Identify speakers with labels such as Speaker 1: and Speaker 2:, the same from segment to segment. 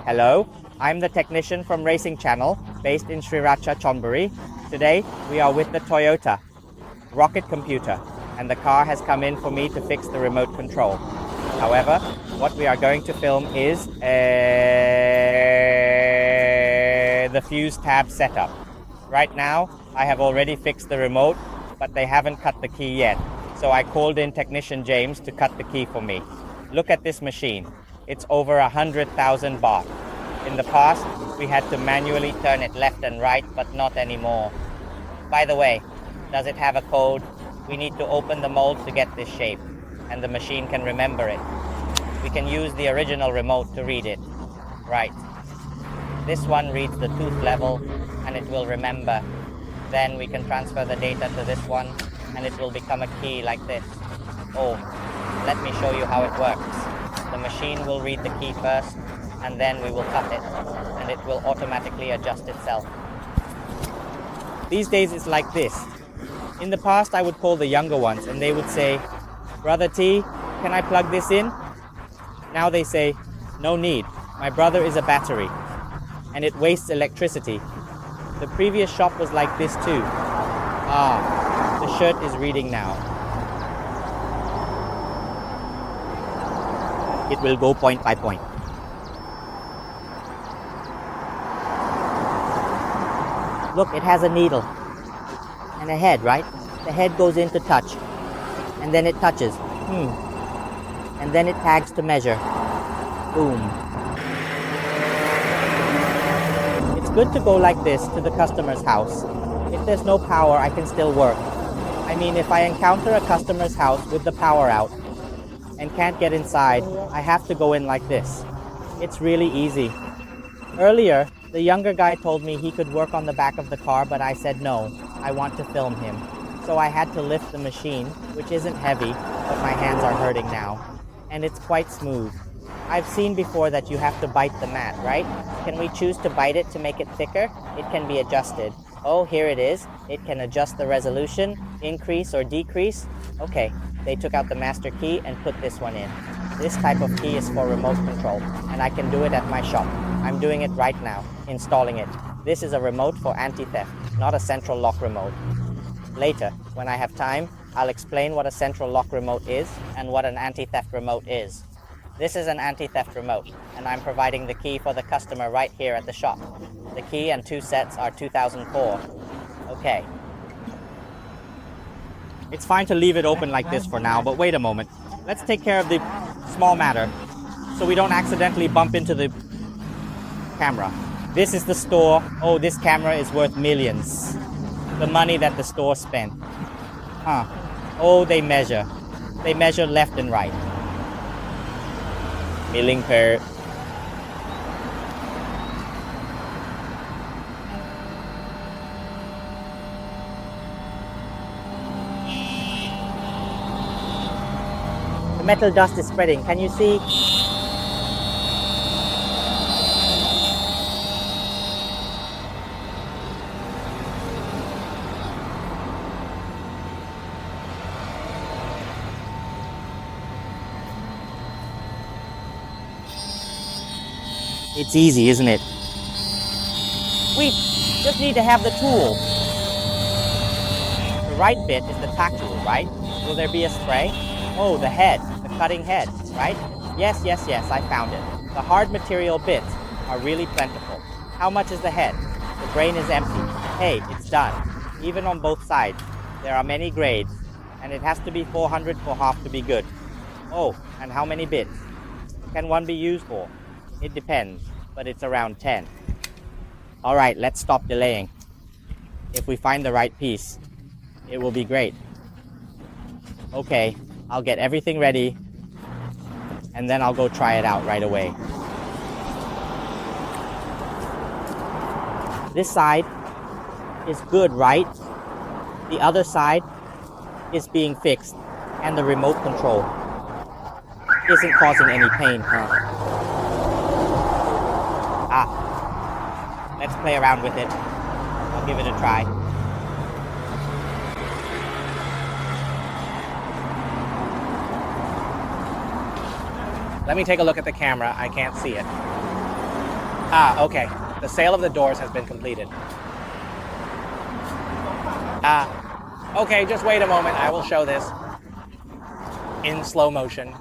Speaker 1: Hello, I'm the technician from Racing Channel, based in Sriracha, Chonburi. Today, we are with the Toyota Rocket Computer, and the car has come in for me to fix the remote control. However, what we are going to film is the fuse tab setup. Right now, I have already fixed the remote, but they haven't cut the key yet. So I called in technician James to cut the key for me. Look at this machine. It's over 100,000 baht. In the past, we had to manually turn it left and right, but not anymore. By the way, does it have a code? We need to open the mold to get this shape, and the machine can remember it. We can use the original remote to read it. Right. This one reads the tooth level, and it will remember. Then we can transfer the data to this one, and it will become a key like this. Oh, let me show you how it works. The machine will read the key first, and then we will cut it, and it will automatically adjust itself. These days it's like this. In the past I would call the younger ones and they would say, "Brother T, can I plug this in?" Now they say, "No need, my brother is a battery," and it wastes electricity. The previous shop was like this too. The shirt is reading now. It will go point by point. Look, it has a needle and a head, right? The head goes in to touch, and then it touches. And then it tags to measure. Boom. It's good to go like this to the customer's house. If there's no power, I can still work. I mean, if I encounter a customer's house with the power out and can't get inside, I have to go in like this. It's really easy. Earlier, the younger guy told me he could work on the back of the car, but I said no, I want to film him. So I had to lift the machine, which isn't heavy, but my hands are hurting now. And it's quite smooth. I've seen before that you have to bite the mat, right? Can we choose to bite it to make it thicker? It can be adjusted. Oh, here it is. It can adjust the resolution, increase or decrease. Okay, they took out the master key and put this one in. This type of key is for remote control, and I can do it at my shop. I'm doing it right now, installing it. This is a remote for anti-theft, not a central lock remote. Later, when I have time, I'll explain what a central lock remote is and what an anti-theft remote is. This is an anti-theft remote, and I'm providing the key for the customer right here at the shop. The key and 2 sets are 2004. Okay. It's fine to leave it open like this for now, but wait a moment. Let's take care of the small matter so we don't accidentally bump into the camera. This is the store. Oh, this camera is worth millions. The money that the store spent. Oh, they measure. They measure left and right. Milling per. The metal dust is spreading. Can you see? It's easy, isn't it? We just need to have the tool. The right bit is the tack tool, right? Will there be a spray? Oh, the head, the cutting head, right? Yes, I found it. The hard material bits are really plentiful. How much is the head? The brain is empty. Hey, it's done. Even on both sides. There are many grades, and it has to be 400 for half to be good. Oh, and how many bits can one be used for? It depends, but it's around 10. All right, let's stop delaying. If we find the right piece, it will be great. Okay, I'll get everything ready, and then I'll go try it out right away. This side is good, right? The other side is being fixed, and the remote control isn't causing any pain, Let's play around with it. I'll give it a try. Let me take a look at the camera. I can't see it.
Speaker 2: Ah, okay. The sale of the doors has been completed. Okay, just wait a moment. I will show this in slow motion.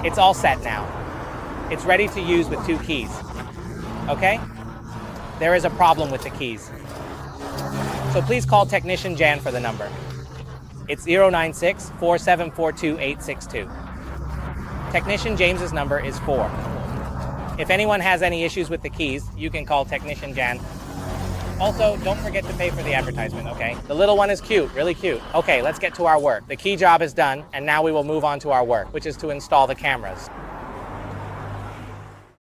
Speaker 2: It's all set now. It's ready to use with 2 keys. Okay? There is a problem with the keys. So please call Technician Jan for the number. It's 096-4742-862. Technician James's number is 4. If anyone has any issues with the keys, you can call Technician Jan. Also, don't forget to pay for the advertisement, okay? The little one is cute, really cute. Okay, let's get to our work. The key job is done, and now we will move on to our work, which is to install the cameras.